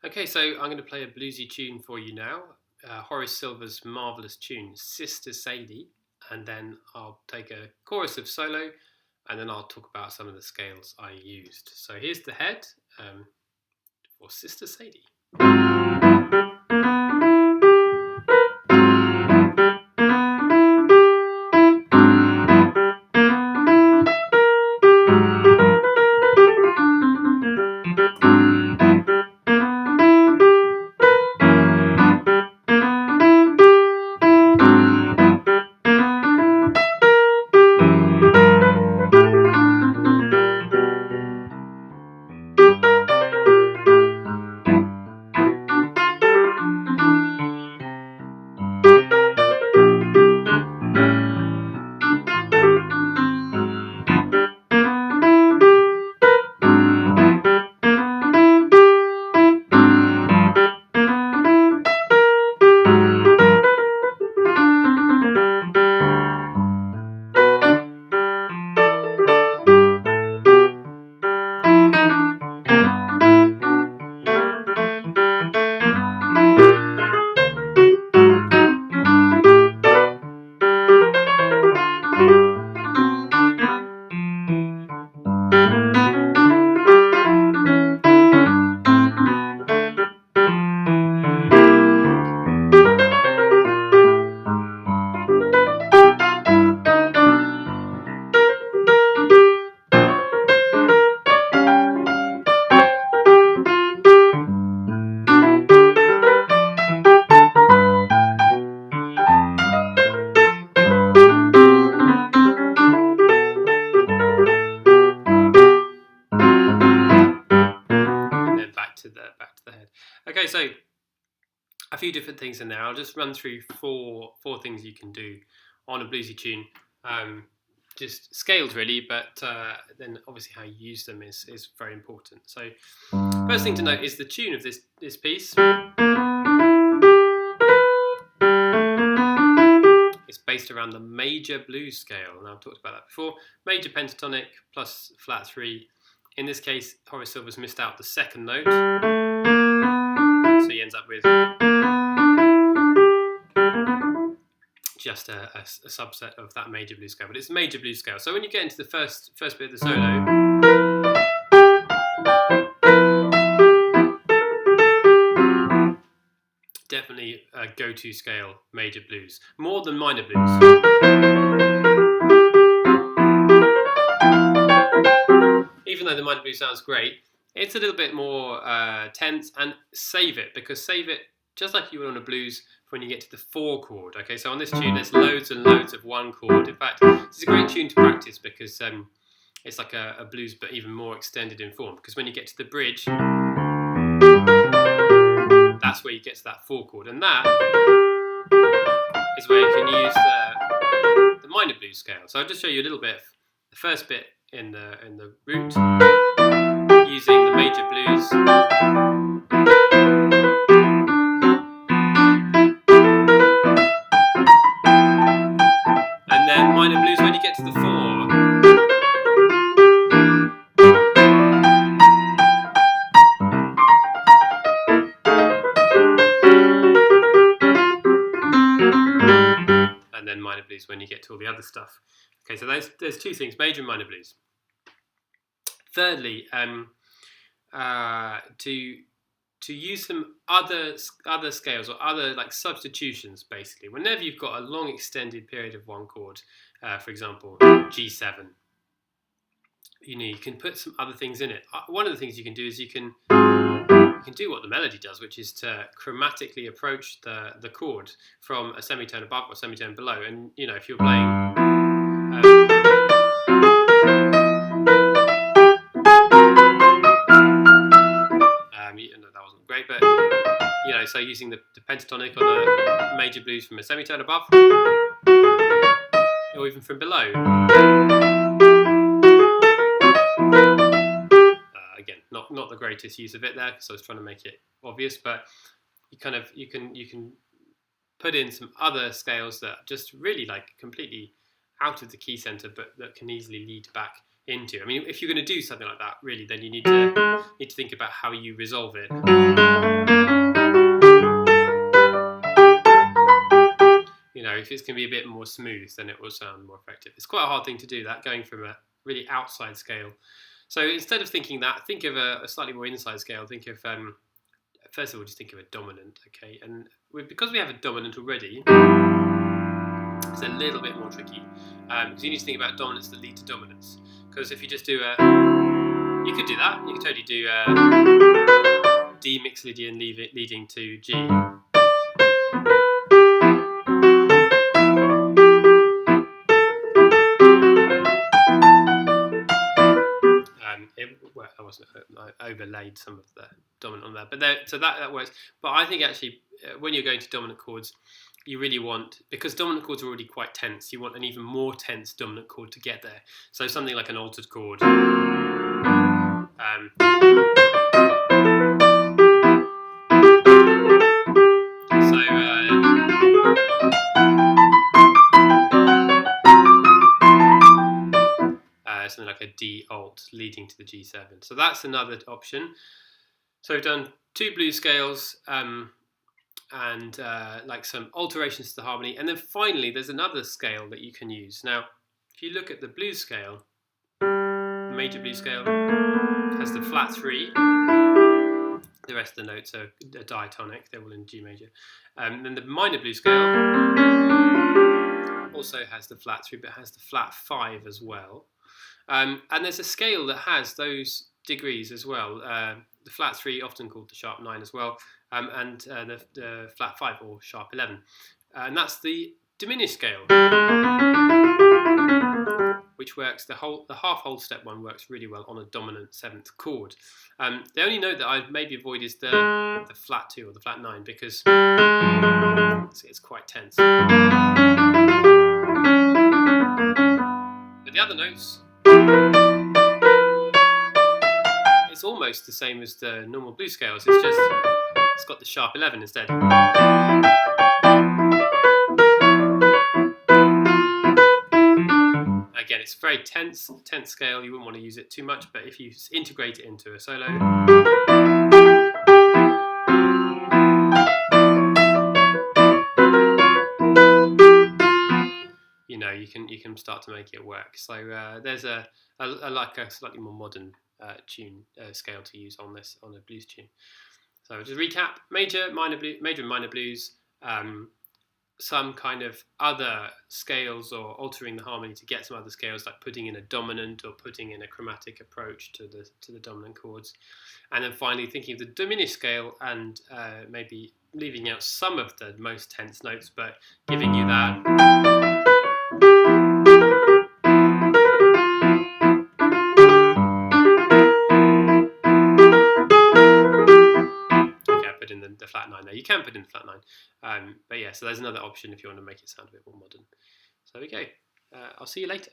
Okay, so I'm going to play a bluesy tune for you now. Horace Silver's marvellous tune, Sister Sadie, and then I'll take a chorus of solo, and then I'll talk about some of the scales I used. So here's the head for Sister Sadie. Back to the head. Okay, so a few different things in there. I'll just run through four things you can do on a bluesy tune. Just scales really, but then obviously how you use them is very important. So first thing to note is the tune of this piece. It's based around the major blues scale, and I've talked about that before. Major pentatonic plus flat 3. In this case, Horace Silver's missed out the second note, so he ends up with just a subset of that major blues scale, but it's a major blues scale. So when you get into the first bit of the solo, definitely a go-to scale, major blues, more than minor blues. Even though the minor blues sounds great, it's a little bit more tense, and save it, because save it just like you would on a blues when you get to the 4 chord. Okay, so on this tune there's loads and loads of 1 chord. In fact, this is a great tune to practice because it's like a blues but even more extended in form, because when you get to the bridge, that's where you get to that 4 chord, and that is where you can use the minor blues scale. So I'll just show you a little bit of the first bit in the root using the major blues. And then minor blues when you get to the 4. And then minor blues when you get to all the other stuff. Okay, so there's 2 things, major and minor blues. Thirdly, to use some other scales or other like substitutions, basically. Whenever you've got a long extended period of 1 chord, for example, G7, you can put some other things in it. One of the things you can do is you can do what the melody does, which is to chromatically approach the chord from a semitone above or semitone below. And if you're playing that wasn't great, but so using the pentatonic or the major blues from a semitone above or even from below. Again, not the greatest use of it there, because I was trying to make it obvious, but you can put in some other scales that are just really like completely out of the key center, but that can easily lead back into. I mean, if you're going to do something like that, really, then you need to think about how you resolve it. You know, if it's going to be a bit more smooth, then it will sound more effective. It's quite a hard thing to do that, going from a really outside scale. So instead of thinking that, think of a slightly more inside scale. Think of, first of all, just think of a dominant, okay? And because we have a dominant already, it's a little bit more tricky, because you need to think about dominants that lead to dominance. Because if you just do you could do that. You could totally do D mixed Lydian leading to G. I wasn't. I overlaid some of the dominant on there, but so that works. But I think actually, when you're going to dominant chords, you really want, because dominant chords are already quite tense, you want an even more tense dominant chord to get there. So something like an altered chord. Something like a D alt leading to the G7. So that's another option. So we've done 2 blues scales and like some alterations to the harmony. And then finally, there's another scale that you can use. Now, if you look at the blues scale, the major blues scale has the flat 3. The rest of the notes are diatonic. They're all in G major. Then the minor blues scale also has the flat 3, but has the flat 5 as well. And there's a scale that has those degrees as well. The flat 3, often called the sharp 9 as well, and the flat 5 or sharp 11. And that's the diminished scale, which works, the half whole step one works really well on a dominant 7th chord. The only note that I'd maybe avoid is the flat 2 or the flat 9, because it's quite tense. But the other notes, it's almost the same as the normal blues scales, it's got the sharp 11 instead. Again, it's very tense scale, you wouldn't want to use it too much, but if you integrate it into a solo, you know, you can start to make it work. So there's a slightly more modern scale to use on a blues tune. So just recap: major and minor blues, some kind of other scales or altering the harmony to get some other scales, like putting in a dominant or putting in a chromatic approach to the dominant chords, and then finally thinking of the diminished scale and maybe leaving out some of the most tense notes, but giving you that. In the flat 9 there. You can put in the flat 9. But yeah, so there's another option if you want to make it sound a bit more modern. So there we go. I'll see you later.